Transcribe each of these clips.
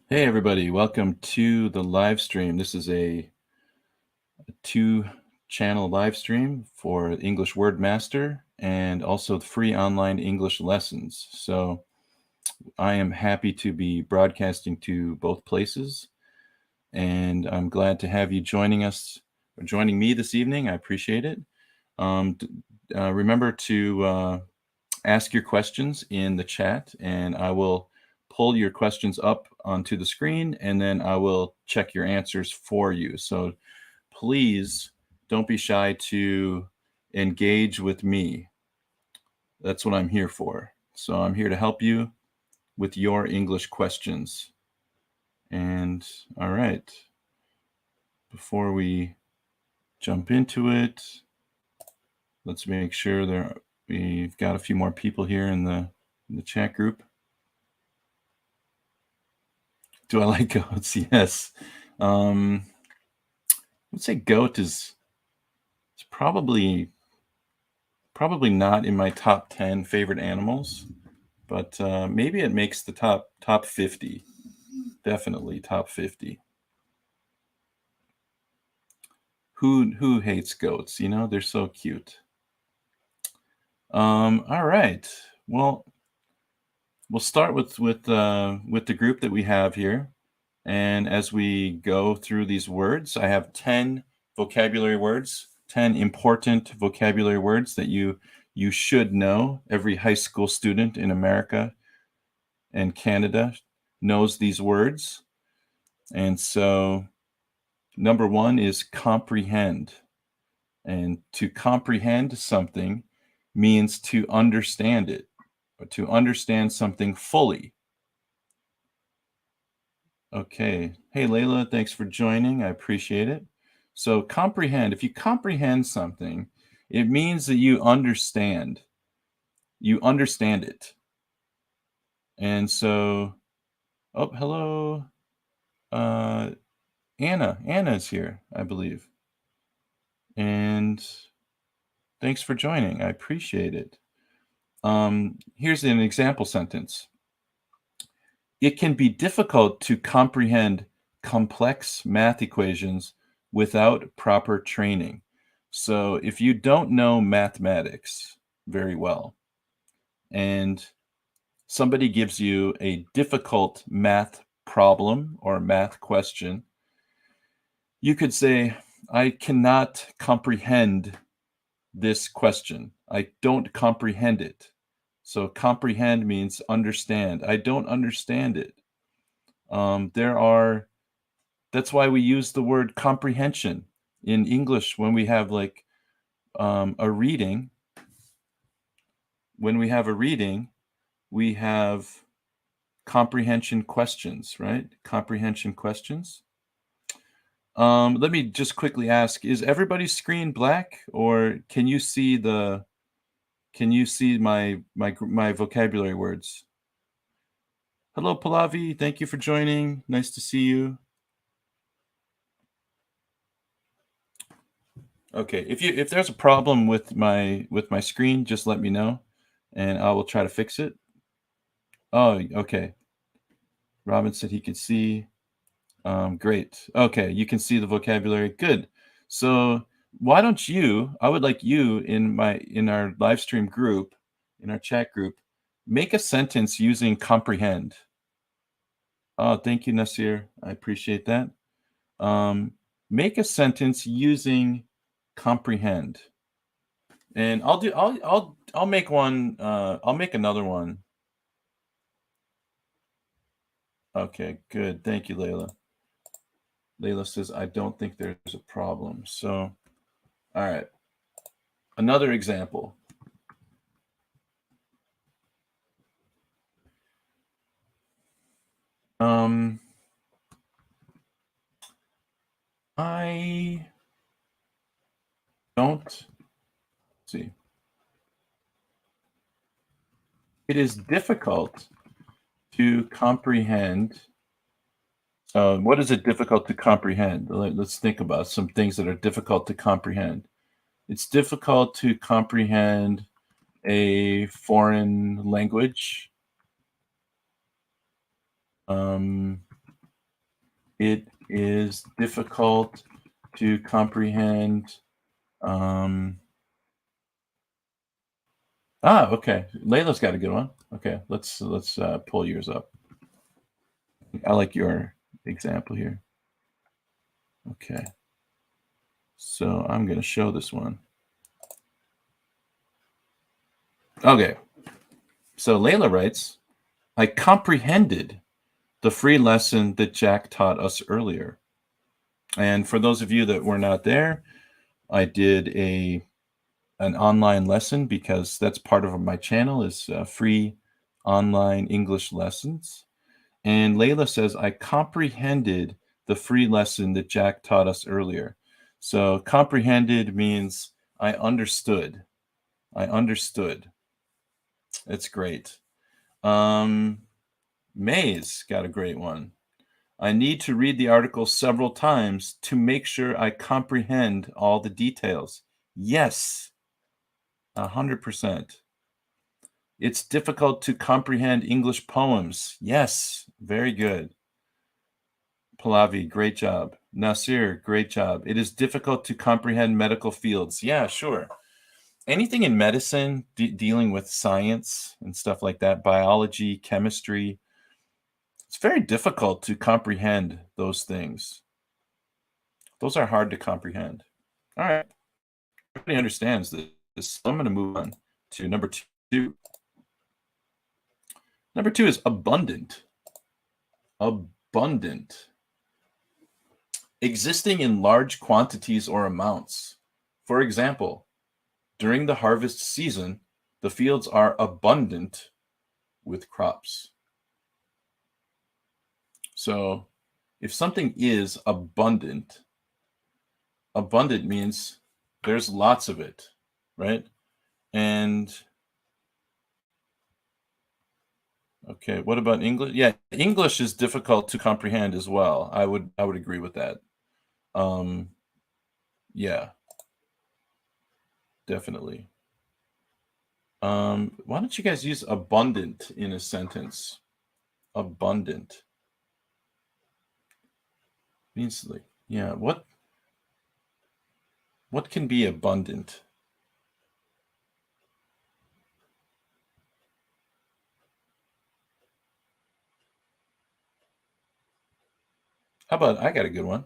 Hey everybody, welcome to the live stream. This is a two-channel live stream for English Word Master and also free online English lessons. So I am happy to be broadcasting to both places, and I'm glad to have you joining us or joining me this evening. I appreciate it. Remember to ask your questions in the chat, and I will pull your questions up onto the screen, and then I will check your answers for you. So please don't be shy to engage with me. That's what I'm here for. So I'm here to help you with your English questions. And all right, before we jump into it, let's make sure we've got a few more people here in the chat group. Do I like goats? Yes. I would say goat is probably not in my top 10 favorite animals, but maybe it makes the top 50. Definitely top 50. Who hates goats? You know, they're so cute. All right. Well, we'll start with the group that we have here. And as we go through these words, I have 10 vocabulary words, 10 important vocabulary words that you should know. Every high school student in America and Canada knows these words. And so number one is comprehend. And to comprehend something means to understand it, or to understand something fully. Okay. Hey, Layla, thanks for joining. I appreciate it. So comprehend, if you comprehend something, it means that you understand. You understand it. And so, oh, hello. Anna's here, I believe. And thanks for joining. I appreciate it. Here's an example sentence. It can be difficult to comprehend complex math equations without proper training. So if you don't know mathematics very well, and somebody gives you a difficult math problem or math question, you could say, I cannot comprehend this question. I don't comprehend it. So comprehend means understand. I don't understand it. That's why we use the word comprehension in English when we have like a reading. When we have a reading, we have comprehension questions, right? Comprehension questions. Let me just quickly ask, is everybody's screen black, or can you see my vocabulary words? Hello, Pallavi. Thank you for joining. Nice to see you. Okay, if there's a problem with my screen, just let me know, and I will try to fix it. Oh, okay. Robin said he could see. Great. Okay, you can see the vocabulary. Good. So why don't you? I would like you in our live stream group, in our chat group, make a sentence using comprehend. Oh, thank you, Nasir. I appreciate that. Make a sentence using comprehend. And I'll make one. I'll make another one. Okay, good. Thank you, Layla. Layla says, I don't think there's a problem. So, all right. Another example. I don't see. It is difficult to comprehend. What is it difficult to comprehend? Let's think about some things that are difficult to comprehend. It's difficult to comprehend a foreign language. It is difficult to comprehend. Okay. Layla's got a good one. Okay, let's pull yours up. I like your example here. Okay. So I'm going to show this one. Okay. So Layla writes, I comprehended the free lesson that Jack taught us earlier. And for those of you that were not there, I did an online lesson because that's part of my channel is free online English lessons. And Layla says, I comprehended the free lesson that Jack taught us earlier. So comprehended means I understood. I understood. It's great. May's got a great one. I need to read the article several times to make sure I comprehend all the details. Yes, 100%. It's difficult to comprehend English poems. Yes, very good. Pallavi, great job. Nasir, great job. It is difficult to comprehend medical fields. Yeah, sure. Anything in medicine, dealing with science and stuff like that, biology, chemistry, it's very difficult to comprehend those things. Those are hard to comprehend. All right. Everybody understands this. I'm going to move on to number 2. Number 2 is abundant. Abundant. Existing in large quantities or amounts. For example, during the harvest season, the fields are abundant with crops. So if something is abundant means there's lots of it, right? And okay, what about English? Yeah, English is difficult to comprehend as well. I would agree with that. Yeah, definitely. Why don't you guys use abundant in a sentence? Abundant means like, yeah, what can be abundant? How about I got a good one.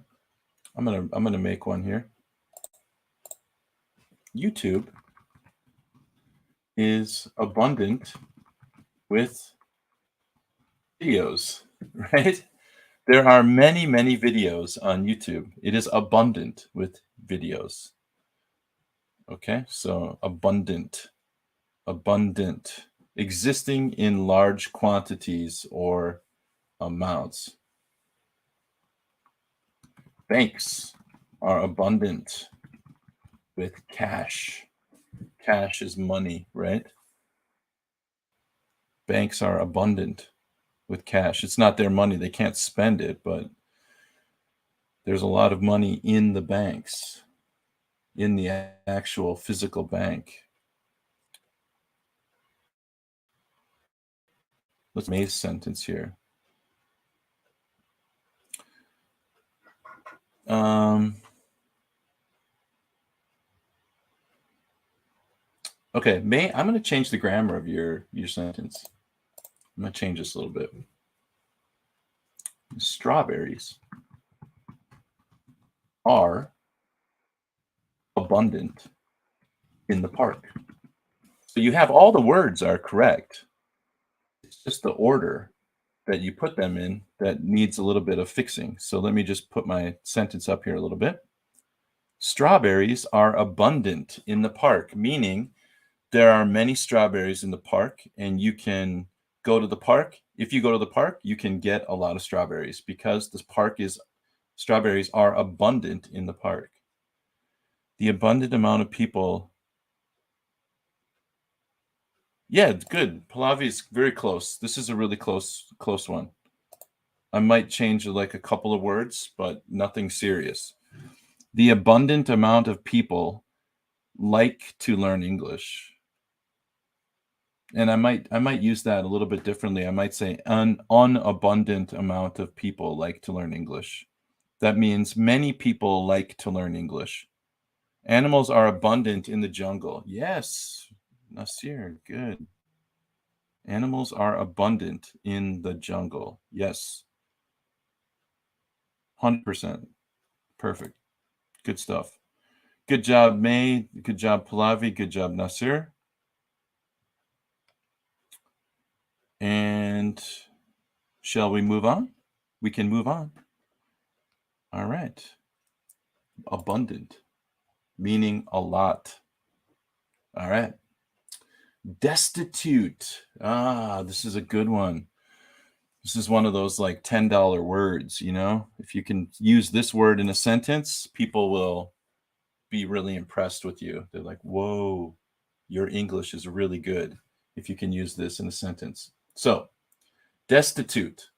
I'm gonna make one here. YouTube is abundant with videos, right? There are many, many videos on YouTube. It is abundant with videos. Okay, so abundant, existing in large quantities or amounts. Banks are abundant with cash. Cash is money, right? Banks are abundant with cash. It's not their money. They can't spend it, but there's a lot of money in the banks, in the actual physical bank. Let's make a sentence here. Okay, I'm going to change the grammar of your sentence. I'm going to change this a little bit. Strawberries are abundant in the park. So you have all the words are correct. It's just the order that you put them in that needs a little bit of fixing. So let me just put my sentence up here a little bit. Strawberries are abundant in the park, meaning there are many strawberries in the park, and you can go to the park. If you go to the park, you can get a lot of strawberries because this park is strawberries are abundant in the park. The abundant amount of people. Yeah, it's good. Pallavi is very close. This is a really close one. I might change like a couple of words, but nothing serious. The abundant amount of people like to learn English. And I might use that a little bit differently. I might say an unabundant amount of people like to learn English. That means many people like to learn English. Animals are abundant in the jungle. Yes, Nasir, good. Animals are abundant in the jungle. Yes, 100%. Perfect. Good stuff. Good job, May. Good job, Pallavi. Good job, Nasir. And shall we move on? We can move on. All right. Abundant, meaning a lot. All right. Destitute. This is a good one. This is one of those like $10 words, you know? If you can use this word in a sentence, people will be really impressed with you. They're like, whoa, your English is really good if you can use this in a sentence. So, destitute,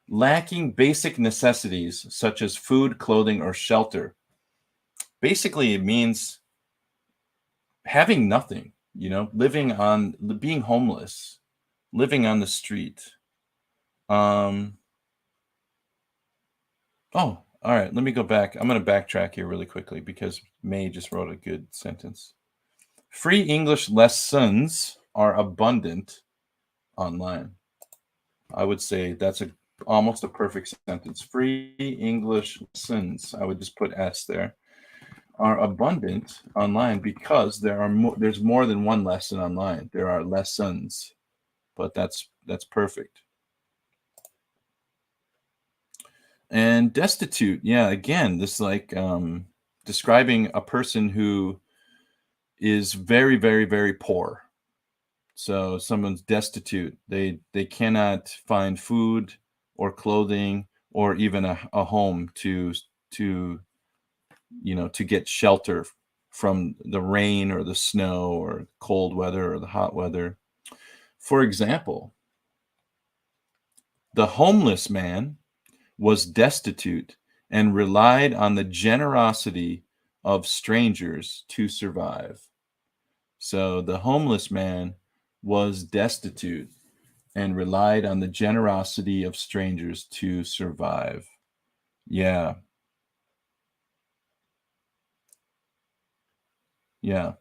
lacking basic necessities such as food, clothing, or shelter. Basically, it means having nothing, being homeless, living on the street. Oh, all right. Let me go back. I'm going to backtrack here really quickly because May just wrote a good sentence. Free English lessons are abundant online. I would say that's almost a perfect sentence. Free English lessons, I would just put S there, are abundant online because there's more than one lesson online. There are lessons, but that's perfect. And destitute, yeah, again, this like describing a person who is very, very, very poor. So someone's destitute. They cannot find food or clothing or even a home to to get shelter from the rain or the snow or cold weather or the hot weather. For example, the homeless man was destitute and relied on the generosity of strangers to survive. So the homeless man was destitute and relied on the generosity of strangers to survive. Yeah, yeah.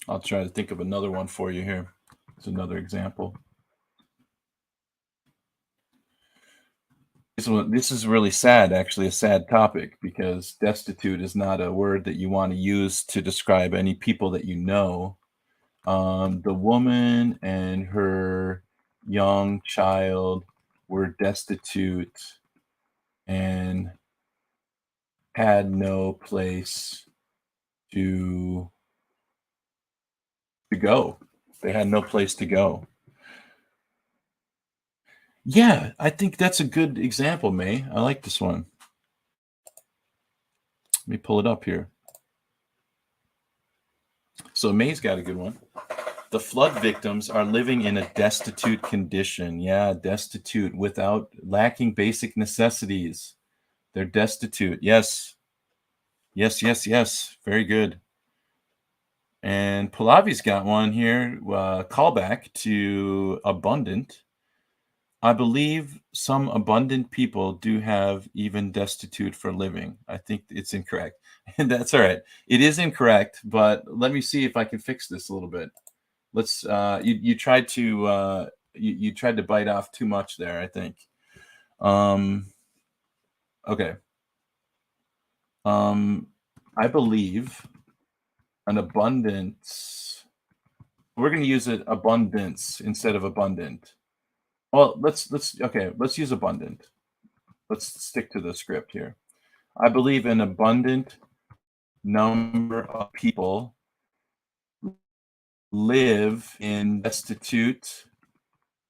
I'll try to think of another one for you here. It's another example. This is really sad, actually, a sad topic because destitute is not a word that you want to use to describe any people that you know. The woman and her young child were destitute and had no place to go. They had no place to go. Yeah, I think that's a good example, May. I like this one. Let me pull it up here. So May's got a good one. The flood victims are living in a destitute condition. Yeah, destitute without lacking basic necessities. They're destitute. Yes. Yes, yes, yes. Very good. And Pallavi's got one here. Callback to abundant. I believe some abundant people do have even destitute for living. I think it's incorrect. And that's all right. It is incorrect, but let me see if I can fix this a little bit. Let's you tried to you tried to bite off too much there, I think. Um okay. Um I believe an abundance. We're going to use it abundance instead of abundant. Well, let's use abundant. Let's stick to the script here. I believe an abundant number of people live in destitute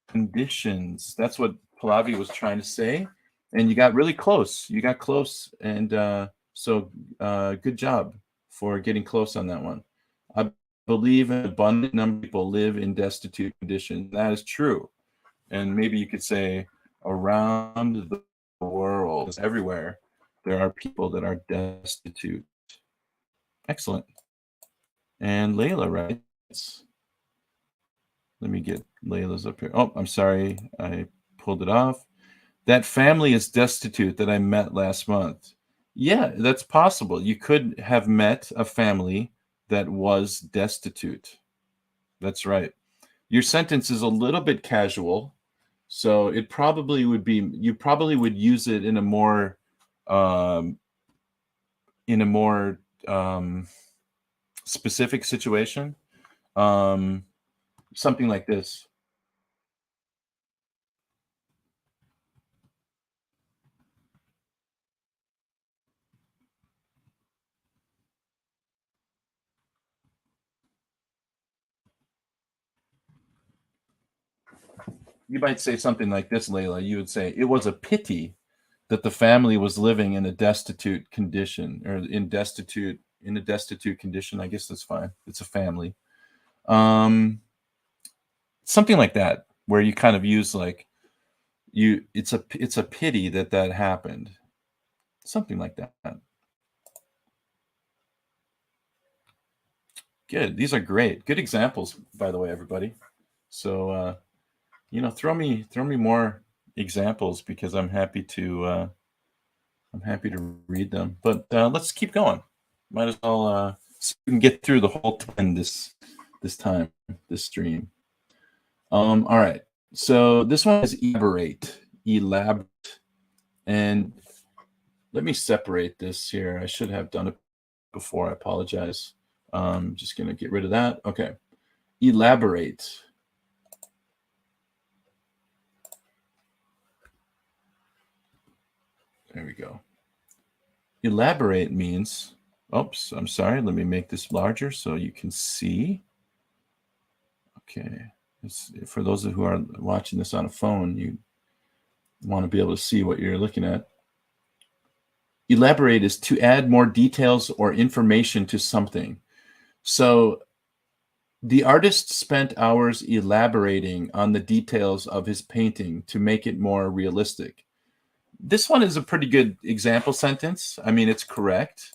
conditions. That's what Pallavi was trying to say. And you got really close. You got close. And good job for getting close on that one. I believe an abundant number of people live in destitute conditions. That is true. And maybe you could say around the world, everywhere, there are people that are destitute. Excellent. And Layla writes, let me get Layla's up here. Oh, I'm sorry. I pulled it off. That family is destitute that I met last month. Yeah, that's possible. You could have met a family that was destitute. That's right. Your sentence is a little bit casual, so it probably would be you probably would use it um in a more specific situation. Um something like this. You might say something like this, Layla. You would say, "It was a pity that the family was living in a destitute condition, or in a destitute condition." I guess that's fine. It's a family. Um, something like that, where you kind of use like it's a pity that that happened. Something like that. Good. These are great. Good examples, by the way, everybody. So throw me more examples because I'm happy to read them. But let's keep going. Might as well see if we can get through the whole 10 this time, this stream. All right. So this one is elaborate, and let me separate this here. I should have done it before. I apologize. Just gonna get rid of that. Okay. Elaborate. There we go. Elaborate means, oops, I'm sorry. Let me make this larger so you can see. Okay. For those who are watching this on a phone, you want to be able to see what you're looking at. Elaborate is to add more details or information to something. So the artist spent hours elaborating on the details of his painting to make it more realistic. This one is a pretty good example sentence. I mean, it's correct,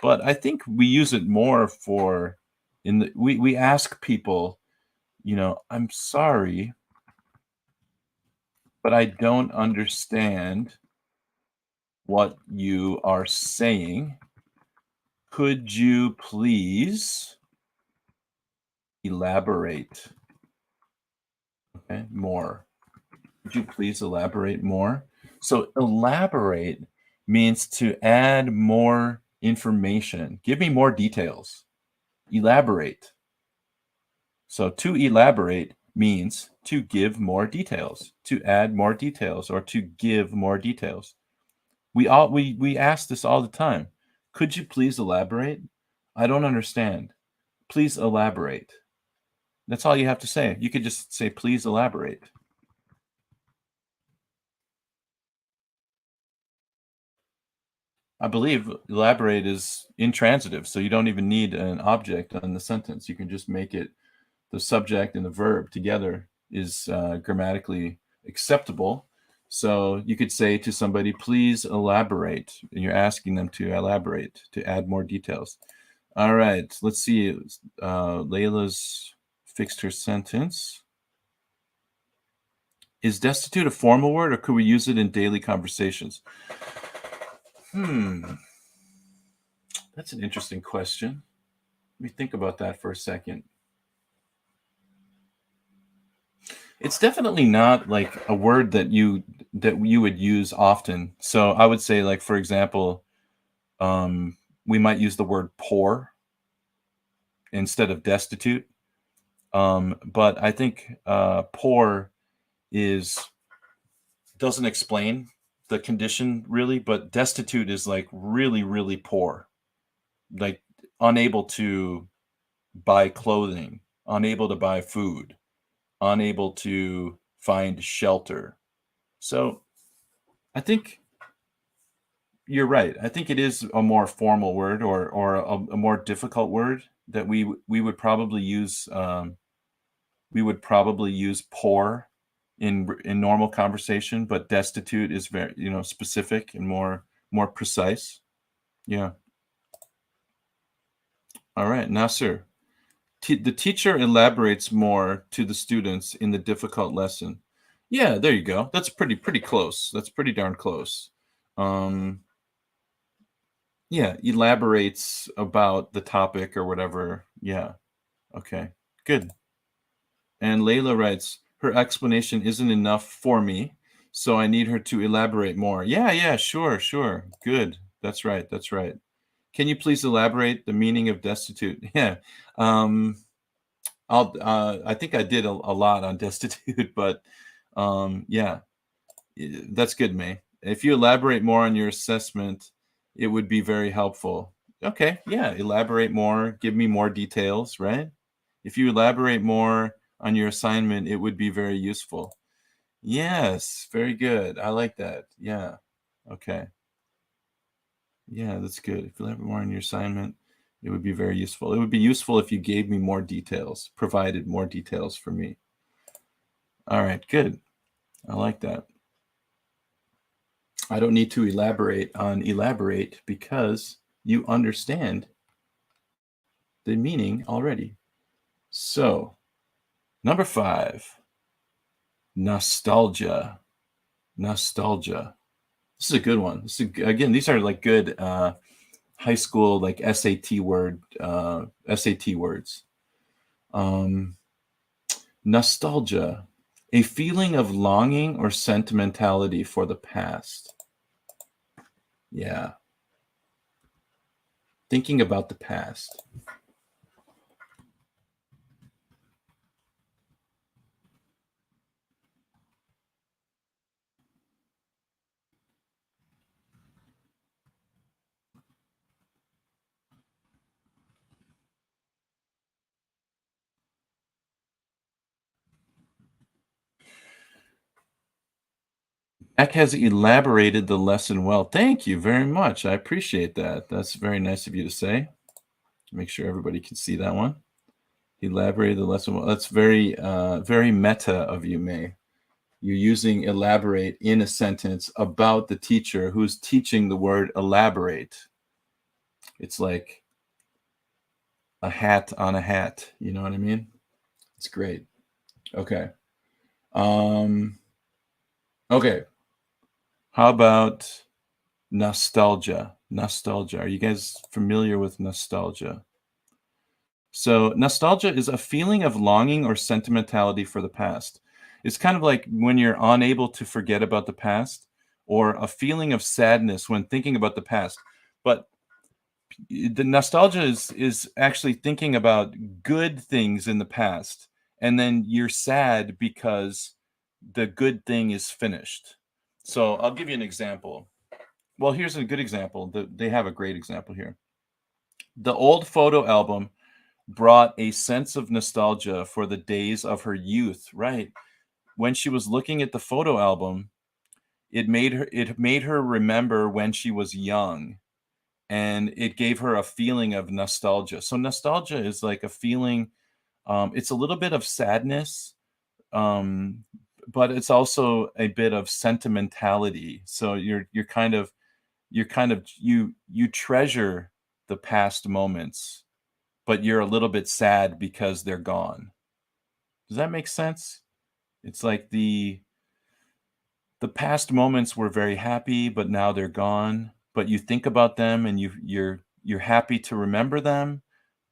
but I think we use it more for we ask people, I'm sorry, but I don't understand what you are saying. Could you please elaborate? Okay, more. Could you please elaborate more? So, elaborate means to add more information. Give me more details. Elaborate. So, to elaborate means to give more details, to add more details, or to give more details. We ask this all the time. Could you please elaborate? I don't understand. Please elaborate. That's all you have to say. You could just say, please elaborate. I believe elaborate is intransitive, so you don't even need an object on the sentence. You can just make it the subject and the verb together is grammatically acceptable. So you could say to somebody, please elaborate. And you're asking them to elaborate, to add more details. All right, let's see. Layla's fixed her sentence. Is destitute a formal word, or could we use it in daily conversations? That's an interesting question. Let me think about that for a second. It's definitely not like a word that you would use often. So I would say, like, for example, we might use the word poor instead of destitute. But I think poor is doesn't explain the condition really, but destitute is like really, really poor, like unable to buy clothing, unable to buy food, unable to find shelter. So I think you're right. I think it is a more formal word, or a more difficult word that we would probably use. We would probably use poor in normal conversation, but destitute is very specific and more precise. Yeah. All right, Nasser. The teacher elaborates more to the students in the difficult lesson. Yeah, there you go. That's pretty close. That's pretty darn close. Um, yeah, elaborates about the topic or whatever. Yeah. Okay. Good. And Layla writes, her explanation isn't enough for me, so I need her to elaborate more. Yeah, yeah, sure, sure. Good. That's right. That's right. Can you please elaborate the meaning of destitute? Yeah. Um, I think I did a lot on destitute, but yeah, that's good, May. If you elaborate more on your assessment, it would be very helpful. Okay, yeah, elaborate more, give me more details, right? If you elaborate more on your assignment, it would be very useful. Yes, very good. I like that. Yeah. Okay. Yeah, that's good. If you elaborate more on your assignment, it would be very useful. It would be useful if you gave me more details, provided more details for me. All right, good. I like that. I don't need to elaborate on elaborate because you understand the meaning already. So, number 5, nostalgia. Nostalgia. This is a good one. Again, these are like good high school like SAT words. Um, Nostalgia, a feeling of longing or sentimentality for the past. Yeah, thinking about the past. Jack has elaborated the lesson well. Thank you very much. I appreciate that. That's very nice of you to say. Make sure everybody can see that one. Elaborated the lesson well. That's very meta of you, May. You're using elaborate in a sentence about the teacher who's teaching the word elaborate. It's like a hat on a hat. You know what I mean? It's great. Okay. Um, okay. How about nostalgia? Nostalgia. Are you guys familiar with nostalgia? So, nostalgia is a feeling of longing or sentimentality for the past. It's kind of like when you're unable to forget about the past, or a feeling of sadness when thinking about the past. But the nostalgia is actually thinking about good things in the past, and then you're sad because the good thing is finished. So, I'll give you an example. Well, here's a good example. They have a great example here. The old photo album brought a sense of nostalgia for the days of her youth, right? When she was looking at the photo album, it made her remember when she was young, and it gave her a feeling of nostalgia. So nostalgia is like a feeling, it's a little bit of sadness, um, but it's also a bit of sentimentality. So you treasure the past moments, but you're a little bit sad because they're gone. Does that make sense? It's like the past moments were very happy, but now they're gone. But you think about them and you're happy to remember them,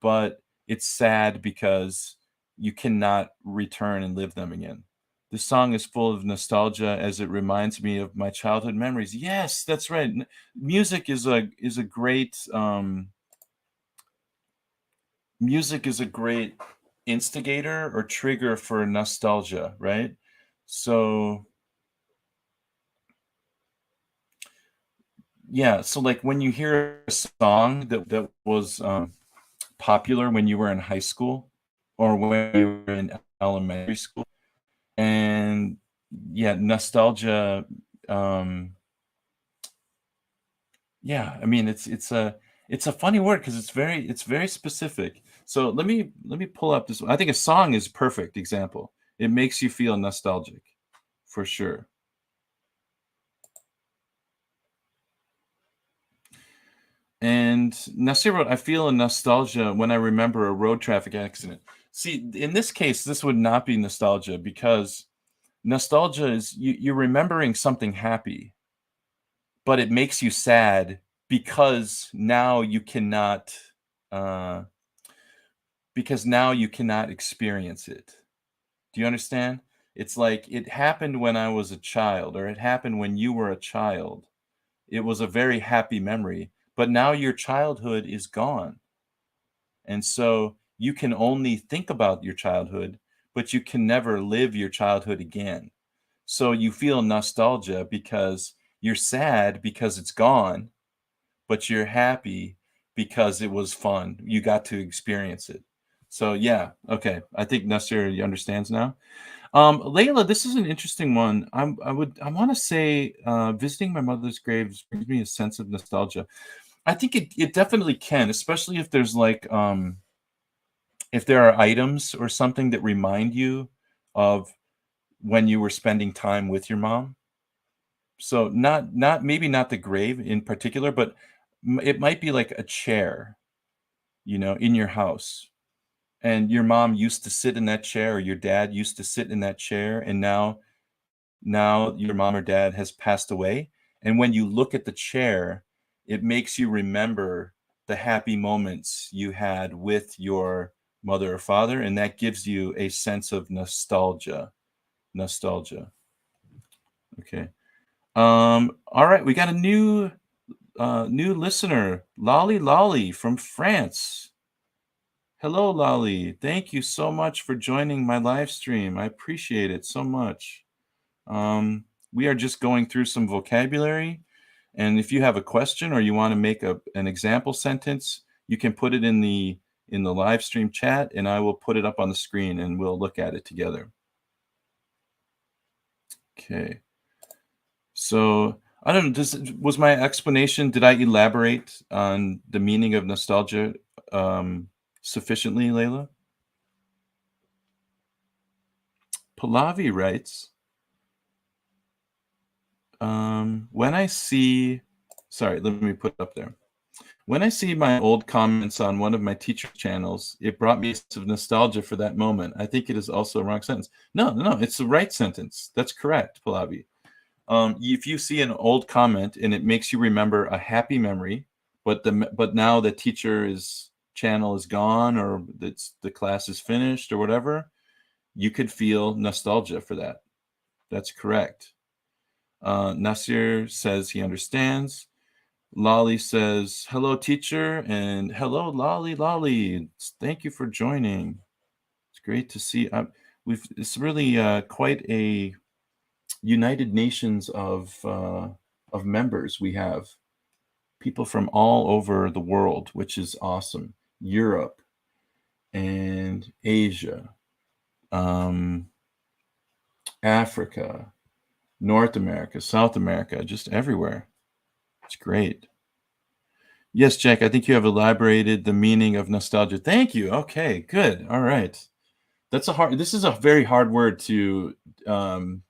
but it's sad because you cannot return and live them again. This song is full of nostalgia as it reminds me of my childhood memories. Yes, that's right. Music is a great music is a great instigator or trigger for nostalgia, right? So, yeah, so like when you hear a song that was popular when you were in high school or when you were in elementary school, and yeah, nostalgia, um, yeah, I mean it's a funny word because it's very specific. So let me pull up this. I think a song is a perfect example. It makes you feel nostalgic for sure. And Nasir wrote, I feel a nostalgia when I remember a road traffic accident. See, in this case, this would not be nostalgia because nostalgia is you're remembering something happy, but it makes you sad because now you cannot uh, experience it. Do you understand? It's like it happened when I was a child, or it happened when you were a child. It was a very happy memory, but now your childhood is gone. And so you can only think about your childhood, but you can never live your childhood again. So you feel nostalgia because you're sad because it's gone, but you're happy because it was fun. You got to experience it. So yeah, okay. I think Nasir understands now. Layla, this is an interesting one. I want to say visiting my mother's graves brings me a sense of nostalgia. I think it definitely can, especially if there's like if there are items or something that remind you of when you were spending time with your mom. So not maybe not the grave in particular, but it might be like a chair, in your house. And your mom used to sit in that chair, or your dad used to sit in that chair, and now your mom or dad has passed away. And when you look at the chair, it makes you remember the happy moments you had with your mother or father, and that gives you a sense of nostalgia. Nostalgia. Okay. All right, we got a new listener, Lolly Lolly from France. Hello, Lolly. Thank you so much for joining my live stream. I appreciate it so much. We are just going through some vocabulary, and if you have a question or you want to make an example sentence, you can put it in the live stream chat, and I will put it up on the screen, and we'll look at it together. Okay. So I don't know. Was my explanation? Did I elaborate on the meaning of nostalgia sufficiently, Layla? Pallavi writes, when I see, sorry, let me put it up there. When I see my old comments on one of my teacher channels, it brought me a sense of nostalgia for that moment. I think it is also a wrong sentence. No, no, no, it's the right sentence. That's correct, Pallavi. If you see an old comment and it makes you remember a happy memory, but now the teacher's channel is gone, or the class is finished or whatever, you could feel nostalgia for that. That's correct. Nasir says he understands. Lolly says, hello, teacher, and hello, Lolly. Thank you for joining. It's great to see. It's really quite a United Nations of members. We have people from all over the world, which is awesome. Europe and Asia, um, Africa, North America, South America, just everywhere. It's great. Yes, Jack, I think you have elaborated the meaning of nostalgia. Thank you. Okay, good. All right. This is a very hard word um,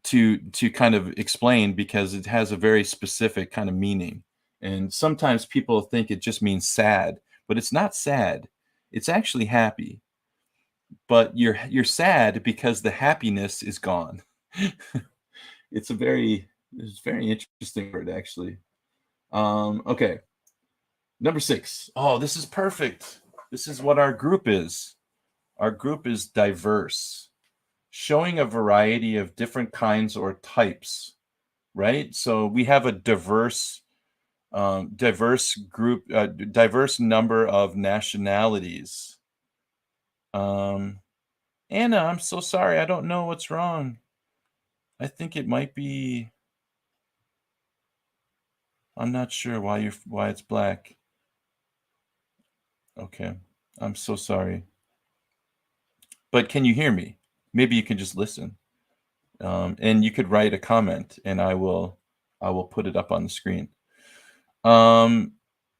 to kind of explain because it has a very specific kind of meaning. And sometimes people think it just means sad, but it's not sad. It's actually happy. But you're sad because the happiness is gone. It's very interesting word actually. Okay. Number 6. Oh, this is perfect. This is what our group is. Our group is diverse, showing a variety of different kinds or types, right? So we have a diverse group, diverse number of nationalities. Anna, I'm so sorry. I don't know what's wrong. I think it might be. I'm not sure why it's black. Okay, I'm so sorry. But can you hear me? Maybe you can just listen, and you could write a comment, and I will put it up on the screen. Um,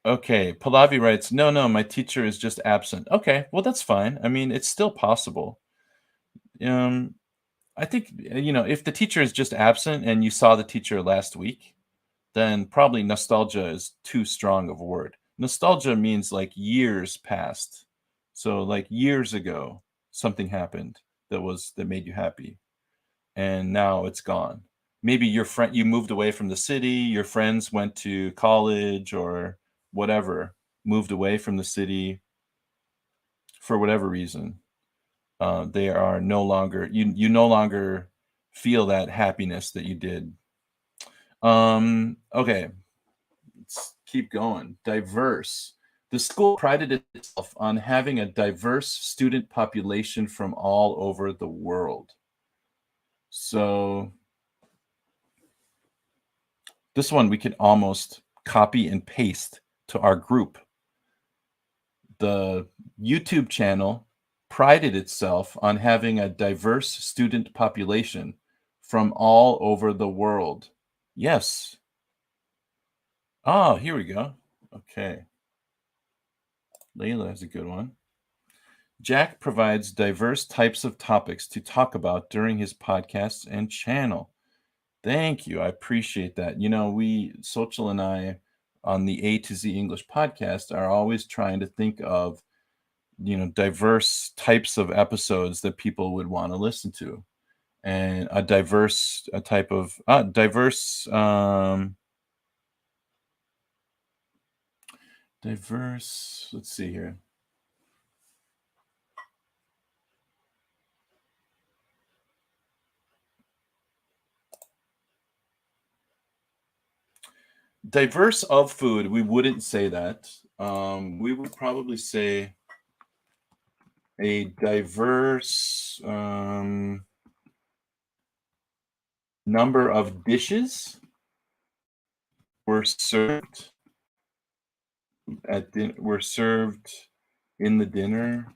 okay, Pallavi writes, no, no, my teacher is just absent. Okay, well that's fine. I mean, it's still possible. I think if the teacher is just absent and you saw the teacher last week, then probably nostalgia is too strong of a word. Nostalgia means like years past. So like years ago, something happened that made you happy, and now it's gone. Maybe you moved away from the city, your friends went to college or whatever, moved away from the city for whatever reason. They are no longer you no longer feel that happiness that you did. Okay, let's keep going. Diverse. The school prided itself on having a diverse student population from all over the world. So this one we could almost copy and paste to our group. The YouTube channel prided itself on having a diverse student population from all over the world. Yes. Oh, here we go. Okay. Layla has a good one. Jack provides diverse types of topics to talk about during his podcasts and channel. Thank you. I appreciate that. Social and I on the A to Z English podcast are always trying to think of, diverse types of episodes that people would want to listen to. And a diverse a type of diverse diverse, let's see here. Diverse of food, we wouldn't say that. We would probably say a diverse number of dishes were served were served in the dinner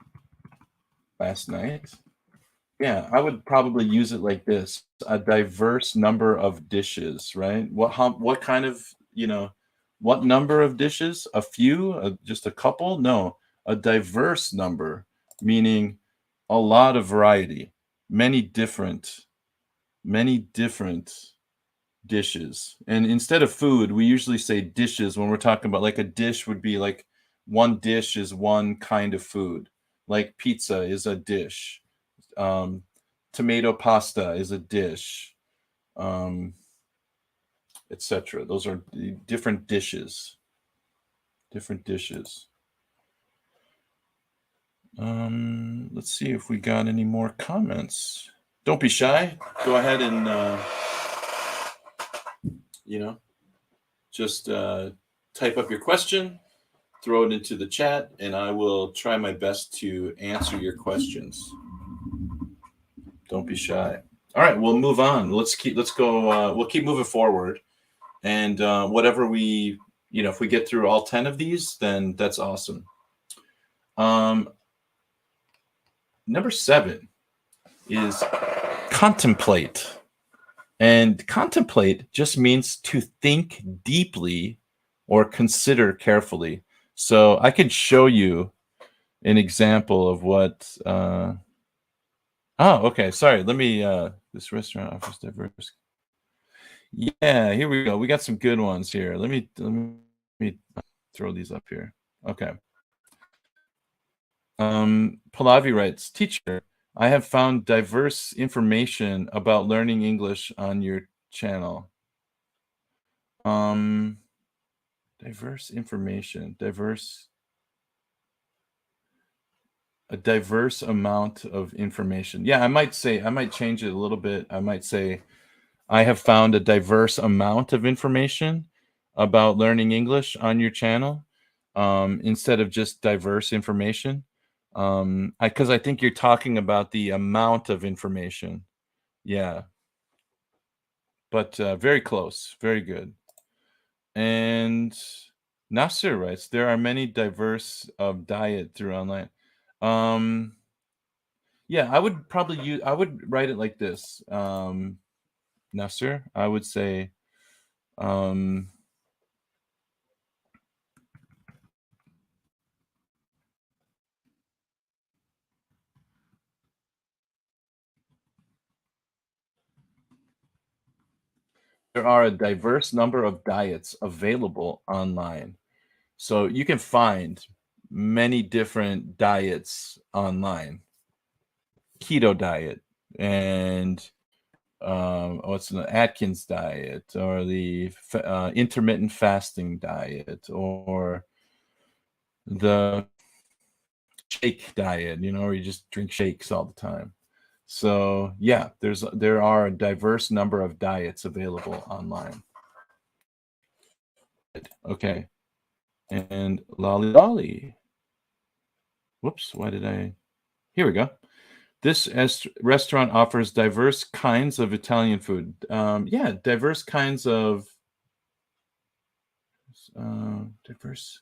last night. Yeah, I would probably use it like this: a diverse number of dishes, right? What kind of, what number of dishes? A few? Just a couple? No, a diverse number, meaning a lot of variety, many different, many different dishes. And instead of food, we usually say dishes when we're talking about, like, a dish would be like one dish is one kind of food. Like pizza is a dish. Um, Tomato pasta is a dish, um, etc. Those are the different dishes. Different dishes. Let's see if we got any more comments. Don't be shy. Go ahead and you know just type up your question, throw it into the chat, and I will try my best to answer your questions. Don't be shy. All right, we'll move on. Let's go. We'll keep moving forward, and whatever if we get through all 10 of these, then that's awesome. Number 7 is contemplate. And contemplate just means to think deeply or consider carefully. So I could show you an example of what. Oh, okay. Sorry. Let me. This restaurant offers diverse. Yeah, here we go. We got some good ones here. Let me throw these up here. Okay. Pallavi writes, teacher, I have found diverse information about learning English on your channel. Diverse information, a diverse amount of information. Yeah, I might change it a little bit. I might say, I have found a diverse amount of information about learning English on your channel, instead of just diverse information. Because I think you're talking about the amount of information. Yeah, but very close, very good. And Nasir writes, there are many diverse of diet through online. Yeah, I would write it like this. Nasir, I would say, um, There are a diverse number of diets available online. So you can find many different diets online. Keto diet and what's the Atkins diet or the intermittent fasting diet or the shake diet, where you just drink shakes all the time. So yeah, there are a diverse number of diets available online. Okay, and lolly lolly. Whoops, why did I? Here we go. This restaurant offers diverse kinds of Italian food. Yeah, diverse kinds of diverse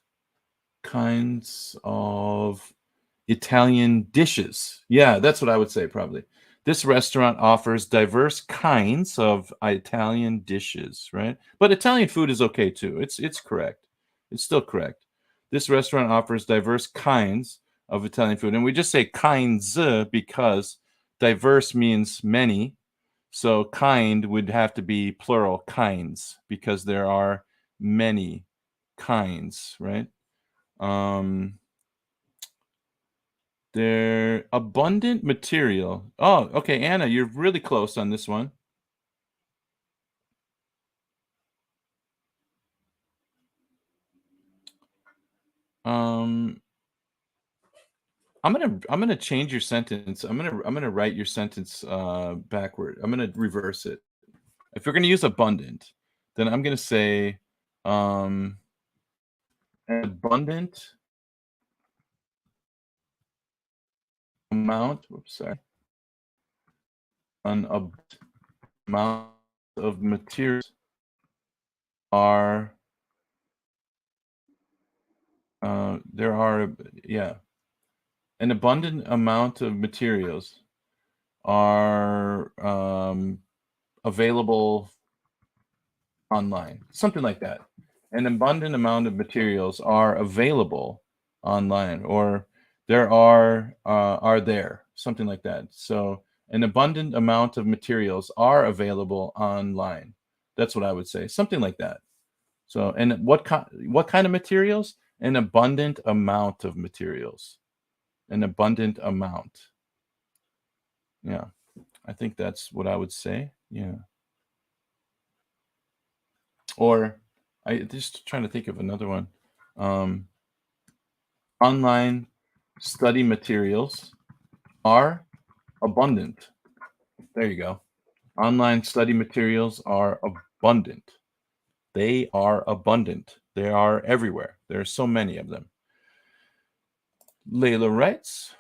kinds of Italian dishes. Yeah, that's what I would say probably. This restaurant offers diverse kinds of Italian dishes, right? But Italian food is okay too. It's correct. It's still correct. This restaurant offers diverse kinds of Italian food. And we just say kinds because diverse means many. So kind would have to be plural kinds because there are many kinds, right? Um they're abundant material. Oh, okay, Anna, you're really close on this one. Um, I'm gonna change your sentence. I'm gonna write your sentence backward. I'm gonna reverse it. If you're gonna use abundant, then I'm gonna say um an abundant amount. Whoops, sorry. Amount of materials are there are yeah an abundant amount of materials are available online, something like that. An abundant amount of materials are available online, or are there, something like that. So an abundant amount of materials are available online. That's what I would say, something like that. So, and what kind of materials? An abundant amount of materials. An abundant amount. Yeah, I think that's what I would say. Yeah. Or I just trying to think of another one. Um, Online study materials are abundant. There you go. Online study materials are abundant. They are abundant. They are everywhere. There are so many of them. Layla writes,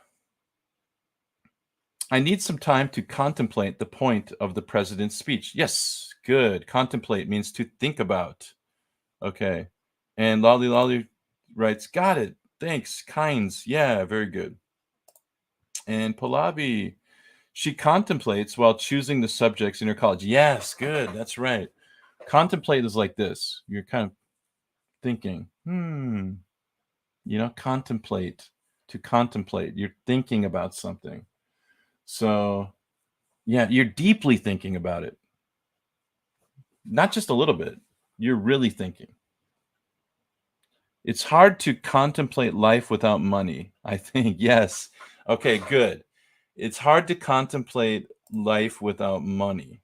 I need some time to contemplate the point of the president's speech. Yes, good. Contemplate means to think about. Okay. And Lolly Lolly writes, got it. Thanks. Kinds. Yeah, very good. And Pallavi, she contemplates while choosing the subjects in her college. Yes, good. That's right. Contemplate is like this. You're kind of thinking, contemplate, to contemplate. You're thinking about something. So, yeah, you're deeply thinking about it. Not just a little bit. You're really thinking. It's hard to contemplate life without money, I think. Yes. Okay, good. It's hard to contemplate life without money.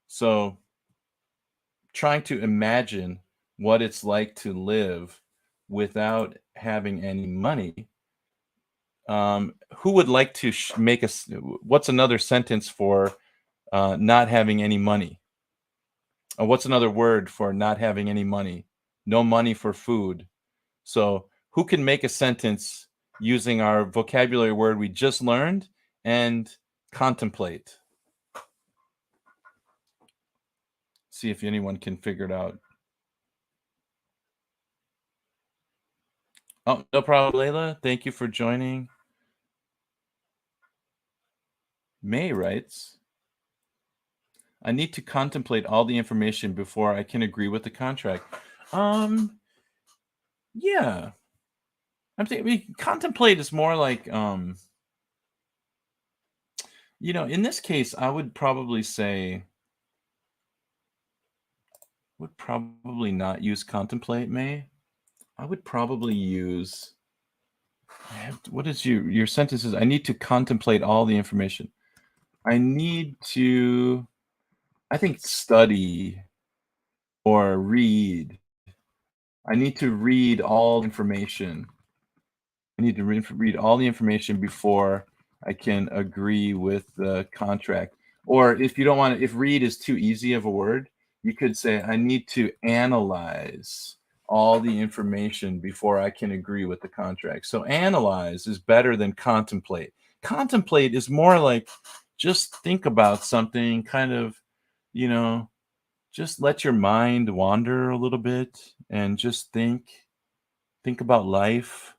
So, trying to imagine what it's like to live without having any money. Who would like to make us? What's another sentence for not having any money? What's another word for not having any money? No money for food. So, who can make a sentence using our vocabulary word we just learned and contemplate? See if anyone can figure it out. Oh, no problem, Layla. Thank you for joining. May writes, I need to contemplate all the information before I can agree with the contract. Yeah. Contemplate is more like, in this case, I would probably say would probably not use contemplate, May. I would probably use what is your sentence is I need to contemplate all the information. I need to I think study or read. I need to read all information. I need to read all the information before I can agree with the contract. Or if you don't want to, if read is too easy of a word, you could say, I need to analyze all the information before I can agree with the contract. So analyze is better than contemplate. Contemplate is more like just think about something, kind of, you know, just let your mind wander a little bit and just think about life,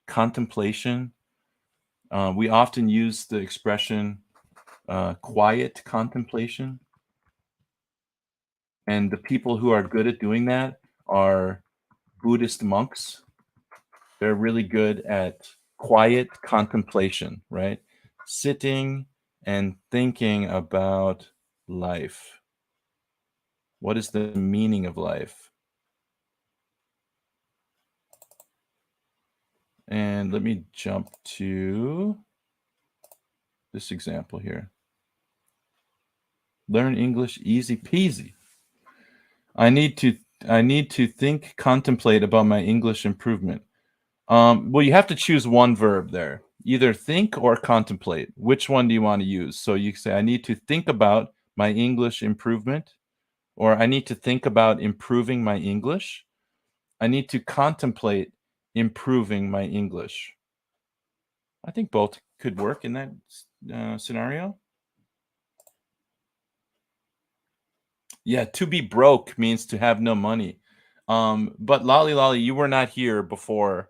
contemplation. We often use the expression quiet contemplation, and the people who are good at doing that are Buddhist monks. They're really good at quiet contemplation, right? Sitting and thinking about life. What is the meaning of life? And let me jump to this example here. Learn English easy peasy. I need to I need to think, contemplate about my English improvement. Well, you have to choose one verb there. Either think or contemplate. Which one do you want to use? So you say, I need to think about my English improvement, or I need to think about improving my English. I need to contemplate improving my English. I think both could work in that scenario. Yeah, to be broke means to have no money. But Lolly Lolly, you were not here before,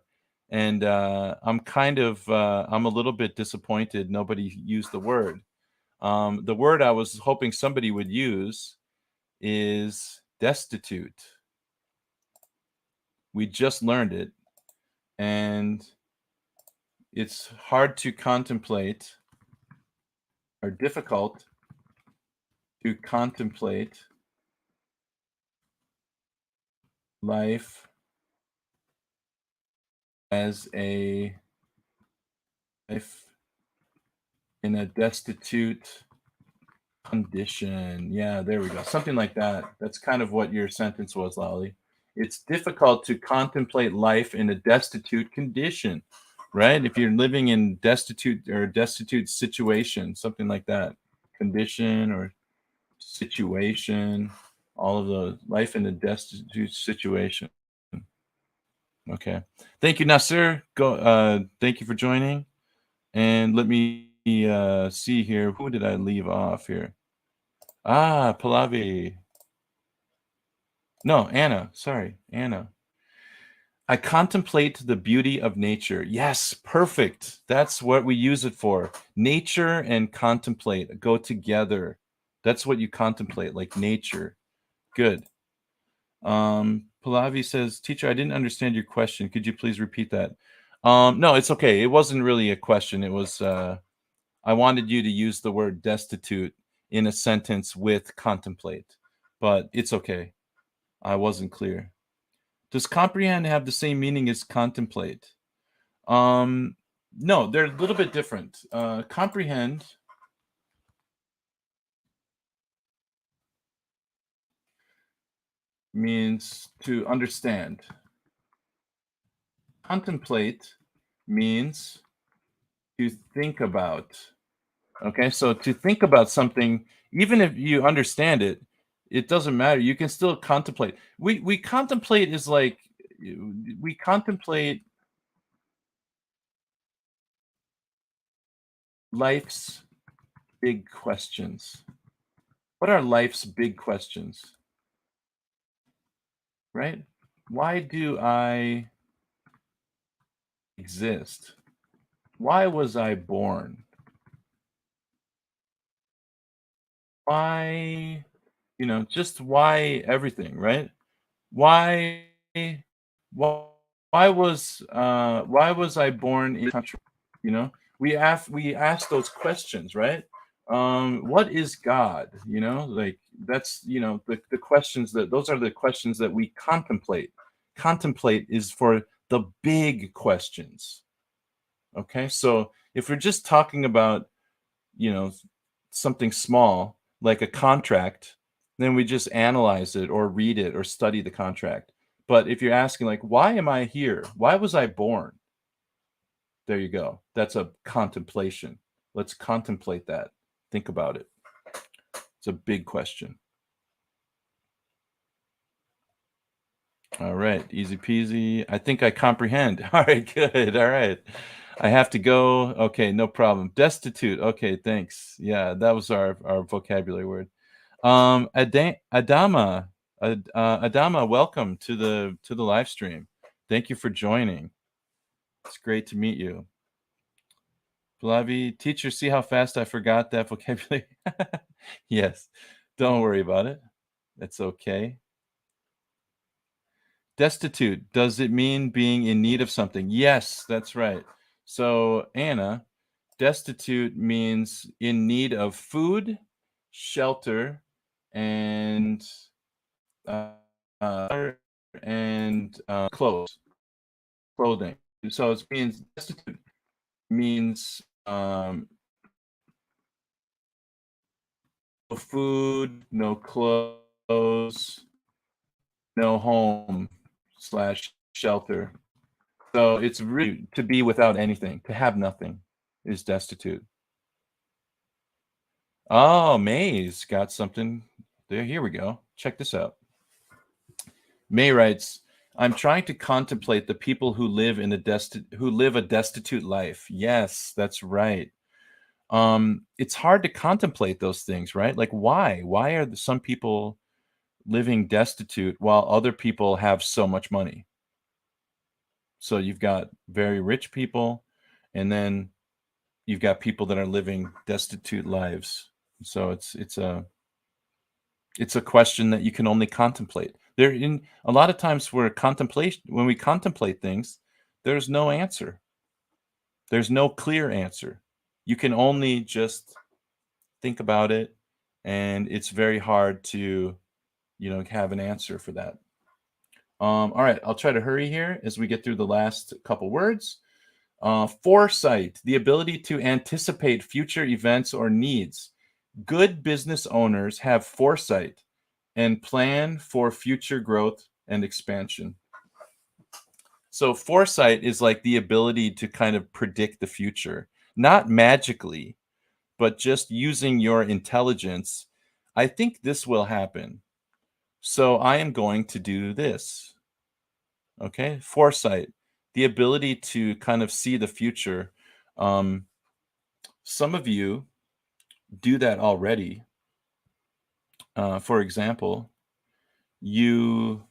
and I'm a little bit disappointed nobody used the word. The word I was hoping somebody would use is destitute. We just learned it, and it's hard to contemplate or difficult to contemplate life as a life in a destitute condition. Yeah, there we go. Something like that. That's kind of what your sentence was, Lolly. It's difficult to contemplate life in a destitute condition, right? If you're living in destitute situation, something like that. Condition or situation, all of those. Life in a destitute situation. Okay. Thank you, Nasir. Thank you for joining. And let me see here. Who did I leave off here? Ah, Pallavi. No, Anna. Sorry, Anna. I contemplate the beauty of nature. Yes, perfect. That's what we use it for. Nature and contemplate go together. That's what you contemplate, like nature. Good. Pallavi says, Teacher, I didn't understand your question. Could you please repeat that? No, it's okay. It wasn't really a question. It was I wanted you to use the word destitute in a sentence with contemplate, but it's okay. I wasn't clear. Does comprehend have the same meaning as contemplate? No, they're a little bit different. Comprehend means to understand. Contemplate means to think about. Okay, so to think about something, even if you understand it, it doesn't matter. You can still contemplate. We contemplate is like we contemplate life's big questions. What are life's big questions? Right? Why do I exist? Why was I born? Why, just why everything, right? Why why why was I born in a country? You know, we ask those questions, right? What is God? Like that's the questions that those are the questions that we contemplate. Contemplate is for the big questions. Okay, so if we're just talking about you know something small like a contract, then we just analyze it or read it or study the contract. But if you're asking like, why am I here? Why was I born? There you go. That's a contemplation. Let's contemplate that. Think about it. It's a big question. All right, easy peasy. I think I comprehend. All right, good. All right. I have to go. Okay, no problem. Destitute. Okay, thanks. Yeah, that was our vocabulary word. Adama, Adama, welcome to the live stream. Thank you for joining. It's great to meet you. Flavi, teacher, see how fast I forgot that vocabulary? Yes, don't worry about it. It's okay. Destitute, does it mean being in need of something? Yes, that's right. So, Anna, destitute means in need of food, shelter, and uh, clothes, clothing. So it means destitute means no food, no clothes, no home slash shelter. So it's really to be without anything, to have nothing is destitute. Oh, May's got something. There, here we go. Check this out. May writes, I'm trying to contemplate the people who live a destitute life. Yes, that's right. It's hard to contemplate those things, right? Like why? Why are some people living destitute while other people have so much money? So you've got very rich people, and then you've got people that are living destitute lives. So it's a question that you can only contemplate. There in a lot of times where contemplation when we contemplate things, there's no answer. There's no clear answer. You can only just think about it, and it's very hard to, have an answer for that. All right, I'll try to hurry here as we get through the last couple words. Foresight, the ability to anticipate future events or needs. Good business owners have foresight and plan for future growth and expansion. So, foresight is like the ability to kind of predict the future, not magically, but just using your intelligence. I think this will happen. So, I am going to do this. Okay. Foresight, the ability to kind of see the future. Um, some of you do that already. For example, you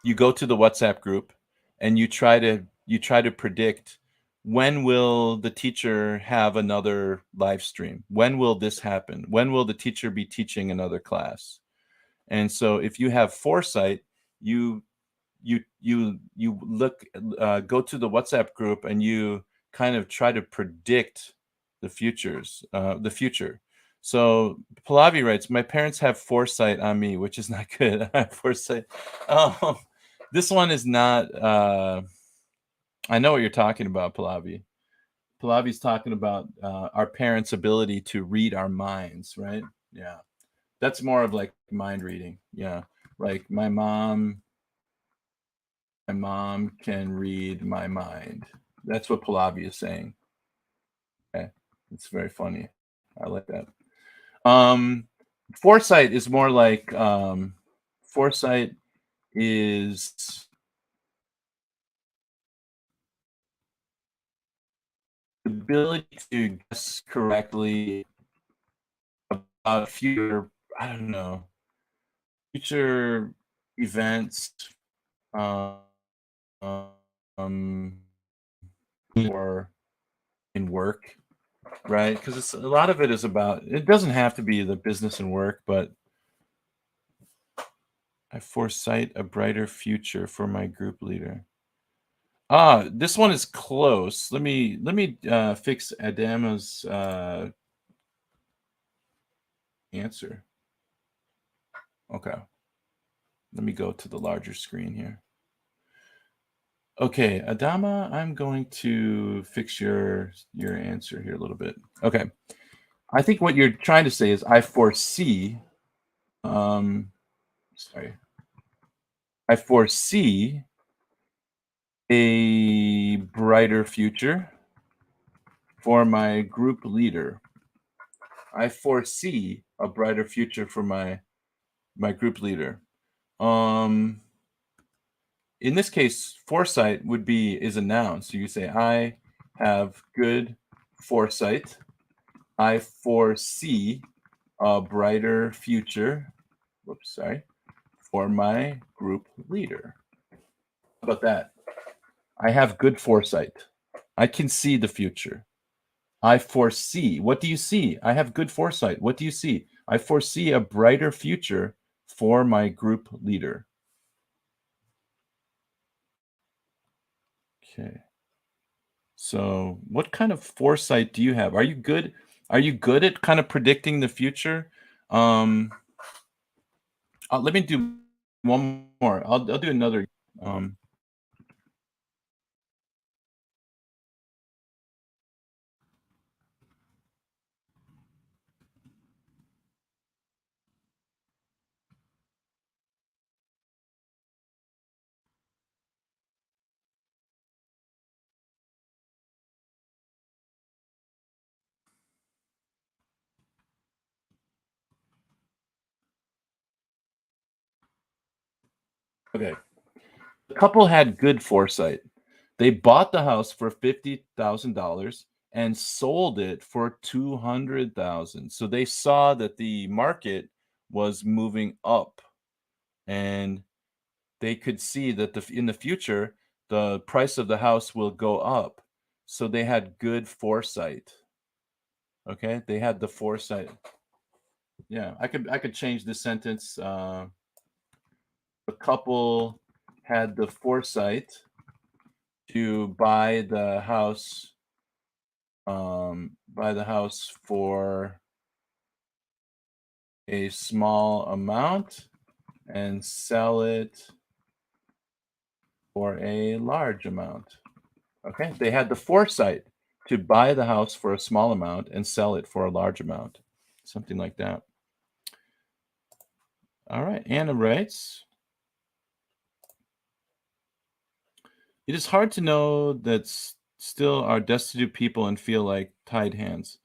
you go to the WhatsApp group and you try to predict when will the teacher have another live stream? When will this happen? When will the teacher be teaching another class? And so if you have foresight, you go to the WhatsApp group and you kind of try to predict the future. So Pallavi writes, my parents have foresight on me, which is not good. I have foresight. Um, this one is not. I know what you're talking about, Pallavi. Pallavi's talking about our parents' ability to read our minds, right? Yeah, that's more of like mind reading. Yeah, like my mom can read my mind. That's what Pallavi is saying. Okay. It's very funny. I like that. Um, foresight is more like foresight is the ability to guess correctly about future, I don't know, future events, um, um, or in work, right? Because it's a lot of it is about. It doesn't have to be the business and work, but I foresight a brighter future for my group leader. This one is close. Let me fix Adama's answer. Okay. Let me go to the larger screen here. Okay, Adama, I'm going to fix your answer here a little bit. Okay. I think what you're trying to say is I foresee sorry. I foresee a brighter future for my group leader. I foresee a brighter future for my group leader. Um, in this case, foresight is a noun. So you say, I have good foresight. I foresee a brighter future. Whoops, sorry. For my group leader. How about that? I have good foresight. I can see the future. I foresee. What do you see? I have good foresight. What do you see? I foresee a brighter future for my group leader. Okay. So, what kind of foresight do you have? Are you good? Are you good at kind of predicting the future? Um, let me do one more. I'll do another. Um, okay. The couple had good foresight. They bought the house for $50,000 and sold it for 200,000. So they saw that the market was moving up, and they could see that in the future the price of the house will go up. So they had good foresight. Okay? They had the foresight. Yeah, I could change this sentence. The couple had the foresight to buy the house for a small amount and sell it for a large amount. Okay, they had the foresight to buy the house for a small amount and sell it for a large amount. Something like that. All right, Anna writes, it is hard to know that still are destitute people and feel like tied hands.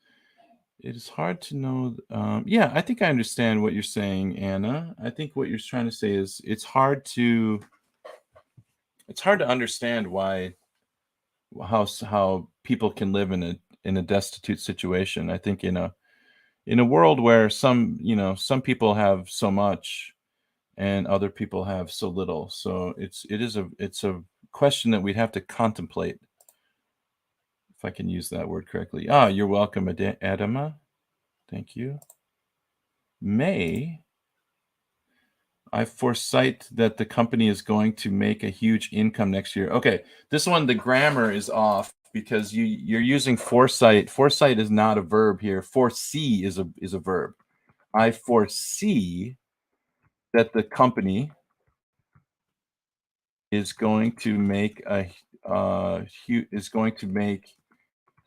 It is hard to know. Yeah, I think I understand what you're saying, Anna. I think what you're trying to say is it's hard to understand how people can live in a destitute situation. I think in a world where some people have so much and other people have so little. So it's a question that we'd have to contemplate, if I can use that word correctly. You're welcome, Adama. Thank you. May I foresight that the company is going to make a huge income next year. Okay, this one, the grammar is off because you're using foresight. Foresight is not a verb here. Foresee is a verb. I foresee that the company is going to make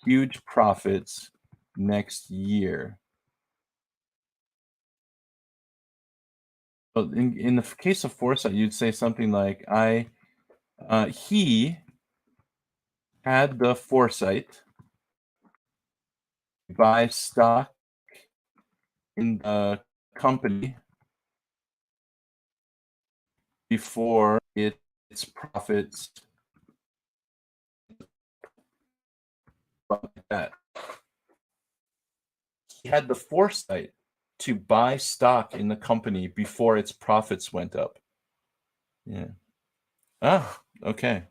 huge profits next year. So in the case of foresight, you'd say something like, he had the foresight to buy stock in the company before its profits, like that. He had the foresight to buy stock in the company before its profits went up. Yeah. Okay.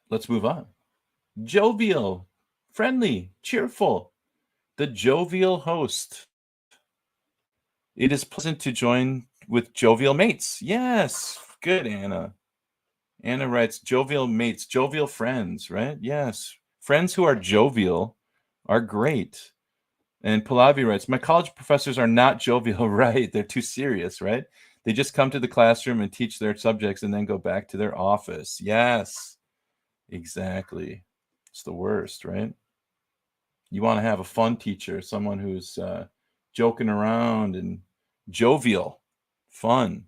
Let's move on. Jovial, friendly, cheerful. The jovial host. It is pleasant to join with jovial mates. Yes, Good, Anna. Anna writes, jovial mates, jovial friends, right? Yes. Friends who are jovial are great. And Pallavi writes, my college professors are not jovial, right? They're too serious, right? They just come to the classroom and teach their subjects and then go back to their office. Yes, exactly. It's the worst, right? You want to have a fun teacher, someone who's joking around and jovial, fun.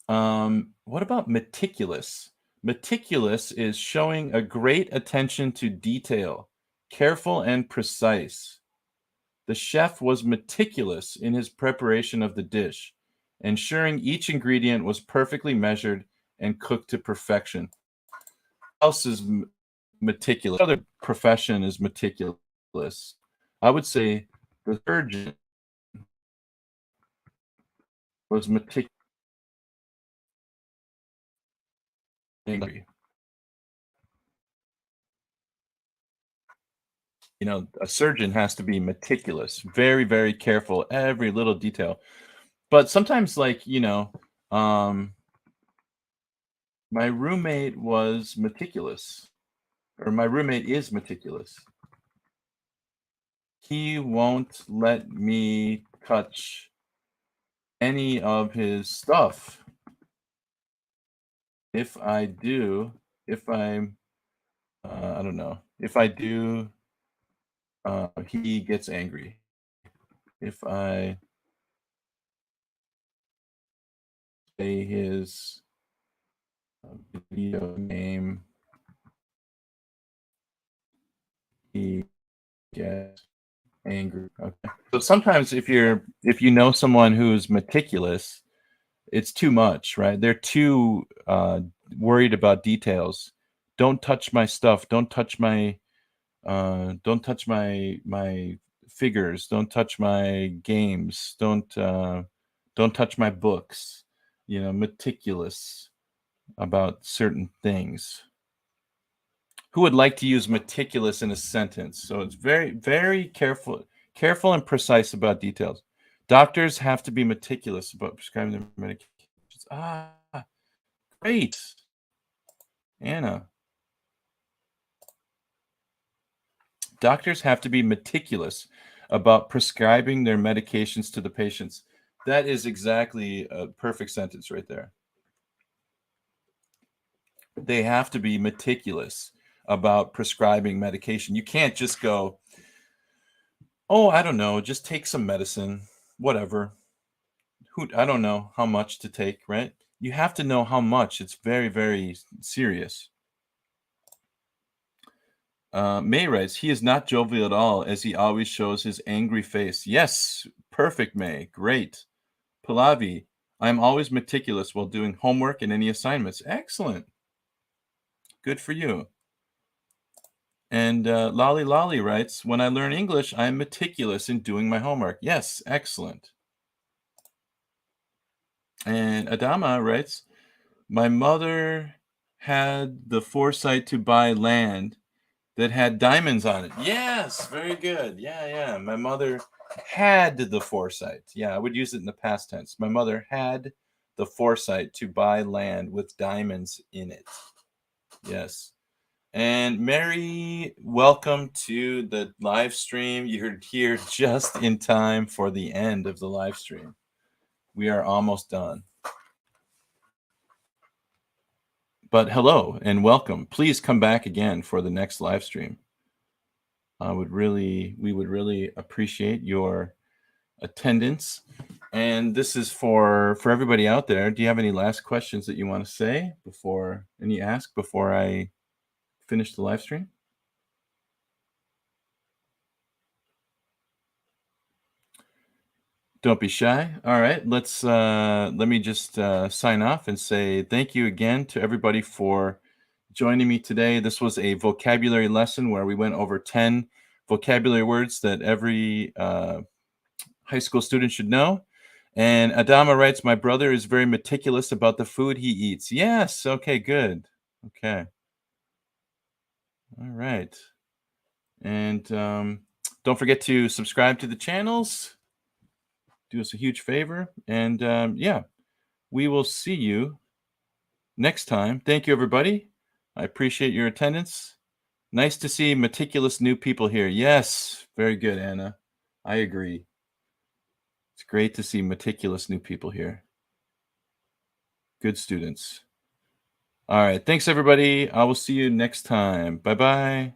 What about meticulous? Meticulous is showing a great attention to detail, careful and precise. The chef was meticulous in his preparation of the dish, ensuring each ingredient was perfectly measured and cooked to perfection. What else is meticulous? What other profession is meticulous? I would say the surgeon was meticulous. You know, a surgeon has to be meticulous, very, very careful, every little detail. But sometimes, like, my roommate was meticulous, or my roommate is meticulous. He won't let me touch any of his stuff. If I do, if I'm, I don't know, if I do, he gets angry. If I say his video game, he gets angry. Okay. So sometimes if you know someone who's meticulous, it's too much, right? They're too worried about details. Don't touch my stuff. Don't touch my figures. Don't touch my games. Don't touch my books. Meticulous about certain things. Who would like to use meticulous in a sentence? So it's very, very careful and precise about details. Doctors have to be meticulous about prescribing their medications. Great, Anna. Doctors have to be meticulous about prescribing their medications to the patients. That is exactly a perfect sentence right there. They have to be meticulous about prescribing medication. You can't just go, oh, I don't know, just take some medicine, whatever. I don't know how much to take, right? You have to know how much. It's very, very serious. May writes, he is not jovial at all, as he always shows his angry face. Yes, perfect, May. Great. Pallavi, I'm always meticulous while doing homework and any assignments. Excellent. Good for you. And Lolly Lolly writes, when I learn English, I am meticulous in doing my homework. Yes, excellent. And Adama writes, my mother had the foresight to buy land that had diamonds on it. Yes, very good. Yeah. My mother had the foresight. Yeah, I would use it in the past tense. My mother had the foresight to buy land with diamonds in it. Yes. And Mary, welcome to the live stream. You're here just in time for the end of the live stream. We are almost done. But hello and welcome. Please come back again for the next live stream. We would really appreciate your attendance. And this is for everybody out there. Do you have any last questions that you want to say before I finish the live stream? Don't be shy. All right, let me just sign off and say thank you again to everybody for joining me today. This was a vocabulary lesson where we went over 10 vocabulary words that every high school student should know. And Adama writes, my brother is very meticulous about the food he eats. Yes. Okay, good. Okay. All right. And don't forget to subscribe to the channels. Do us a huge favor. And yeah, we will see you next time. Thank you, everybody. I appreciate your attendance. Nice to see meticulous new people here. Yes, very good, Anna. I agree. It's great to see meticulous new people here. Good students. All right. Thanks, everybody. I will see you next time. Bye-bye.